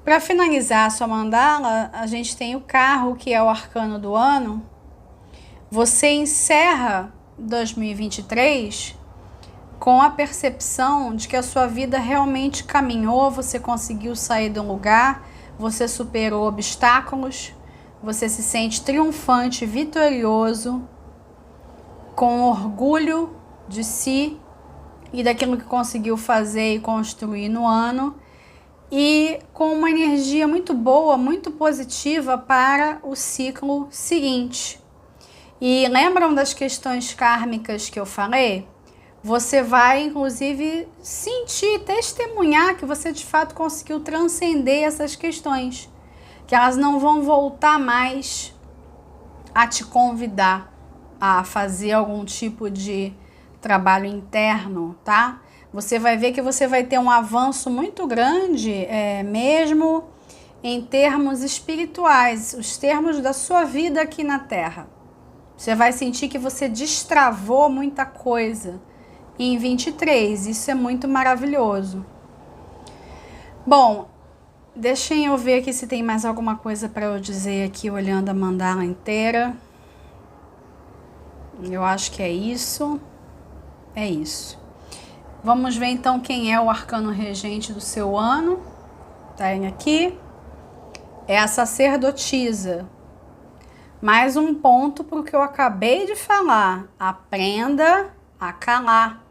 Para finalizar a sua mandala, a gente tem o carro, que é o arcano do ano. Você encerra 2023 com a percepção de que a sua vida realmente caminhou, você conseguiu sair de um lugar, você superou obstáculos, você se sente triunfante, vitorioso, com orgulho de si e daquilo que conseguiu fazer e construir no ano, e com uma energia muito boa, muito positiva para o ciclo seguinte. E lembram das questões kármicas que eu falei? Você vai, inclusive, sentir, testemunhar que você de fato conseguiu transcender essas questões, que elas não vão voltar mais a te convidar a fazer algum tipo de trabalho interno, tá? Você vai ver que você vai ter um avanço muito grande, mesmo em termos espirituais, os termos da sua vida aqui na Terra. Você vai sentir que você destravou muita coisa em 23, isso é muito maravilhoso. Bom, deixem eu ver aqui se tem mais alguma coisa para eu dizer aqui, olhando a mandala inteira. Eu acho que é isso. É isso. Vamos ver então quem é o arcano regente do seu ano. Tá aqui. É a sacerdotisa. Mais um ponto para o que eu acabei de falar. Aprenda a calar.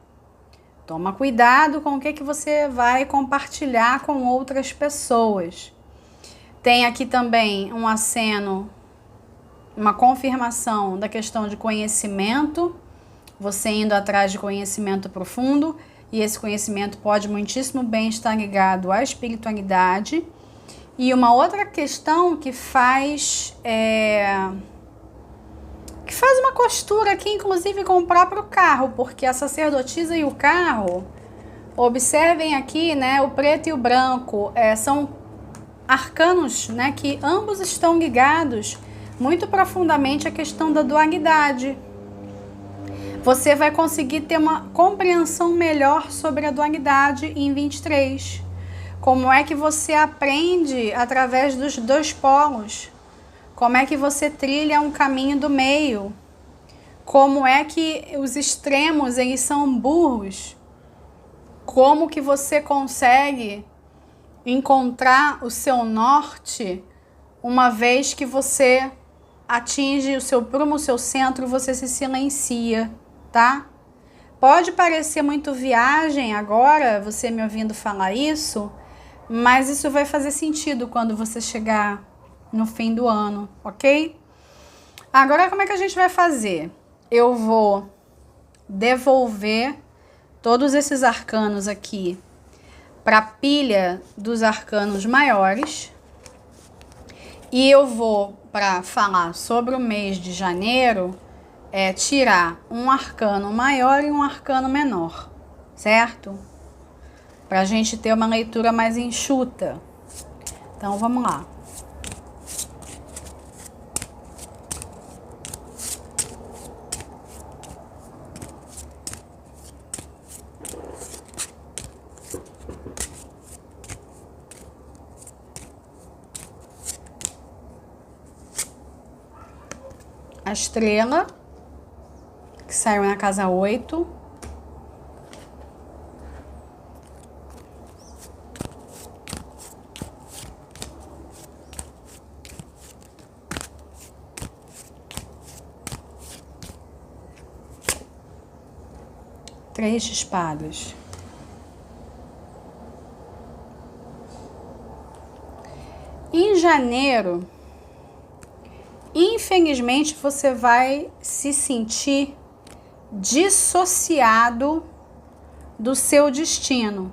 Toma cuidado com o que você vai compartilhar com outras pessoas. Tem aqui também um aceno, uma confirmação da questão de conhecimento. Você indo atrás de conhecimento profundo. E esse conhecimento pode muitíssimo bem estar ligado à espiritualidade. E uma outra questão que faz uma costura aqui, inclusive com o próprio carro, porque a sacerdotisa e o carro, observem aqui, né, o preto e o branco, são arcanos, né, que ambos estão ligados muito profundamente à questão da dualidade. Você vai conseguir ter uma compreensão melhor sobre a dualidade em 23. Como é que você aprende através dos dois polos? Como é que você trilha um caminho do meio? Como é que os extremos, eles são burros? Como que você consegue encontrar o seu norte uma vez que você atinge o seu prumo, o seu centro, você se silencia, tá? Pode parecer muito viagem agora, você me ouvindo falar isso, mas isso vai fazer sentido quando você chegar no fim do ano, ok? Agora, como é que a gente vai fazer? Eu vou devolver todos esses arcanos aqui para a pilha dos arcanos maiores. E eu vou, para falar sobre o mês de janeiro, tirar um arcano maior e um arcano menor, certo? Para a gente ter uma leitura mais enxuta. Então, vamos lá. A estrela, que saiu na casa 8. Três de espadas. Em janeiro, infelizmente, você vai se sentir dissociado do seu destino.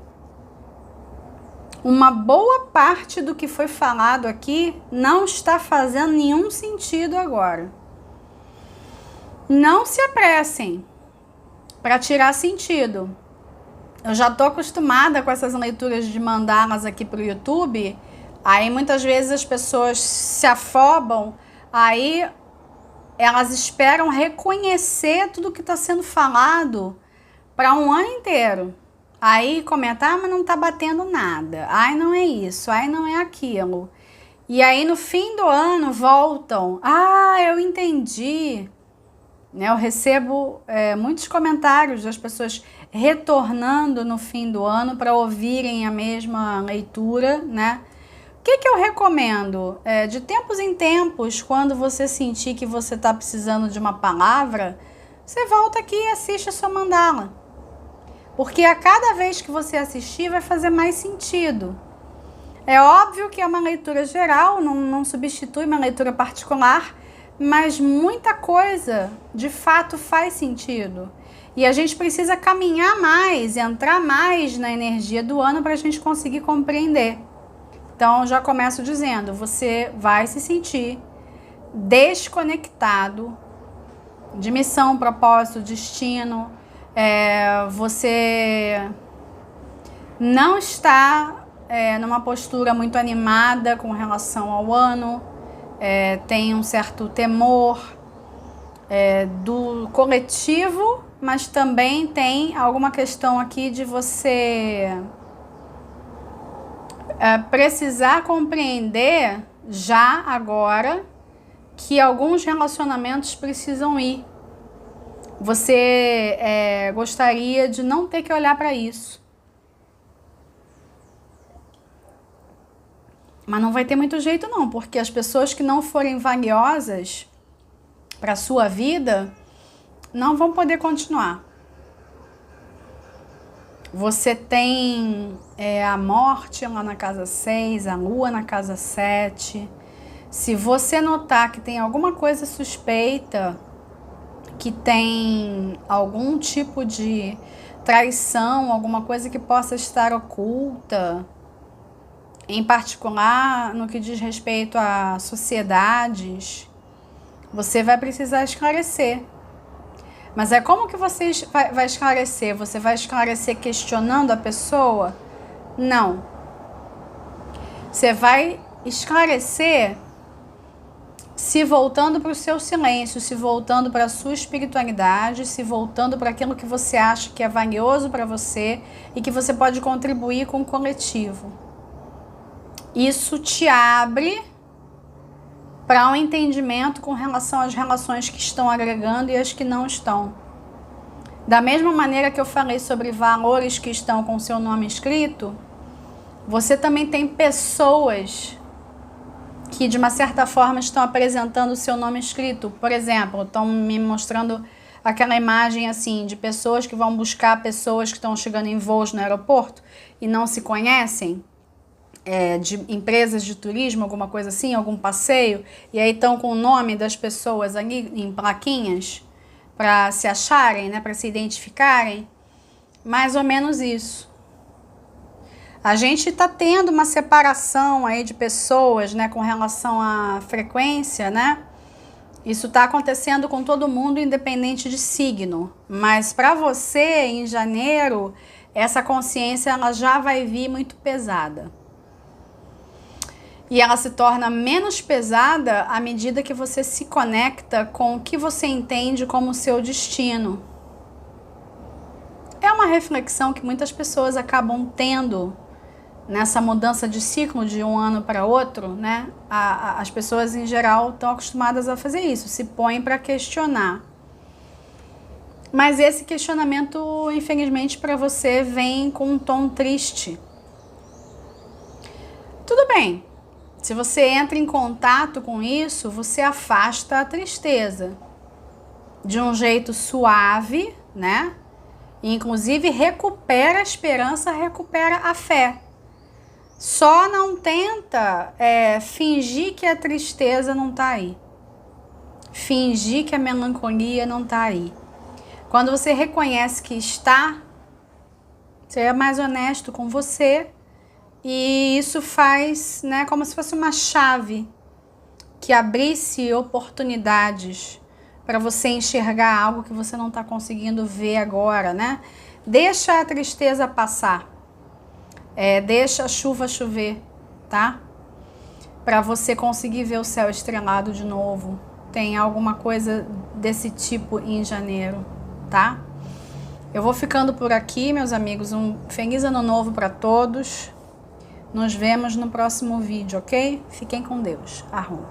Uma boa parte do que foi falado aqui não está fazendo nenhum sentido agora. Não se apressem para tirar sentido. Eu já estou acostumada com essas leituras de mandalas aqui para o YouTube. Aí muitas vezes as pessoas se afobam. Aí elas esperam reconhecer tudo que está sendo falado para um ano inteiro. Aí comentar, mas não está batendo nada. Ai, não é isso, ai, não é aquilo. E aí no fim do ano voltam. Ah, eu entendi. Eu recebo muitos comentários das pessoas retornando no fim do ano para ouvirem a mesma leitura, né? O que eu recomendo? De tempos em tempos, quando você sentir que você está precisando de uma palavra, você volta aqui e assiste a sua mandala. Porque a cada vez que você assistir, vai fazer mais sentido. É óbvio que é uma leitura geral, não substitui uma leitura particular, mas muita coisa, de fato, faz sentido. E a gente precisa caminhar mais, entrar mais na energia do ano para a gente conseguir compreender. Então, já começo dizendo, você vai se sentir desconectado de missão, propósito, destino. Você não está numa postura muito animada com relação ao ano. Tem um certo temor do coletivo, mas também tem alguma questão aqui de você precisar compreender já agora que alguns relacionamentos precisam ir. Você gostaria de não ter que olhar para isso. Mas não vai ter muito jeito não, porque as pessoas que não forem valiosas para a sua vida não vão poder continuar. Você tem a morte lá na casa 6, a lua na casa 7. Se você notar que tem alguma coisa suspeita, que tem algum tipo de traição, alguma coisa que possa estar oculta, em particular no que diz respeito a sociedades, você vai precisar esclarecer. Mas como que você vai esclarecer? Você vai esclarecer questionando a pessoa? Não. Você vai esclarecer se voltando para o seu silêncio, se voltando para a sua espiritualidade, se voltando para aquilo que você acha que é valioso para você e que você pode contribuir com o coletivo. Isso te abre para um entendimento com relação às relações que estão agregando e as que não estão. Da mesma maneira que eu falei sobre valores que estão com seu nome escrito, você também tem pessoas que de uma certa forma estão apresentando o seu nome escrito. Por exemplo, estão me mostrando aquela imagem assim de pessoas que vão buscar pessoas que estão chegando em voos no aeroporto e não se conhecem, de empresas de turismo, alguma coisa assim, algum passeio, e aí estão com o nome das pessoas ali em plaquinhas para se acharem, né, para se identificarem. Mais ou menos isso. A gente está tendo uma separação aí de pessoas, né, com relação à frequência, né? Isso está acontecendo com todo mundo, independente de signo. Mas para você, em janeiro, essa consciência ela já vai vir muito pesada. E ela se torna menos pesada à medida que você se conecta com o que você entende como seu destino. É uma reflexão que muitas pessoas acabam tendo nessa mudança de ciclo de um ano para outro, né? As pessoas em geral estão acostumadas a fazer isso, se põem para questionar. Mas esse questionamento, infelizmente, para você vem com um tom triste. Tudo bem, se você entra em contato com isso, você afasta a tristeza de um jeito suave, né? E, inclusive, recupera a esperança, recupera a fé. Só não tenta fingir que a tristeza não está aí. Fingir que a melancolia não está aí. Quando você reconhece que está, você é mais honesto com você e isso faz, né, como se fosse uma chave que abrisse oportunidades para você enxergar algo que você não está conseguindo ver agora, né? Deixa a tristeza passar. Deixa a chuva chover, tá? Para você conseguir ver o céu estrelado de novo. Tem alguma coisa desse tipo em janeiro, tá? Eu vou ficando por aqui, meus amigos. Um feliz ano novo para todos. Nos vemos no próximo vídeo, ok? Fiquem com Deus. Arrum.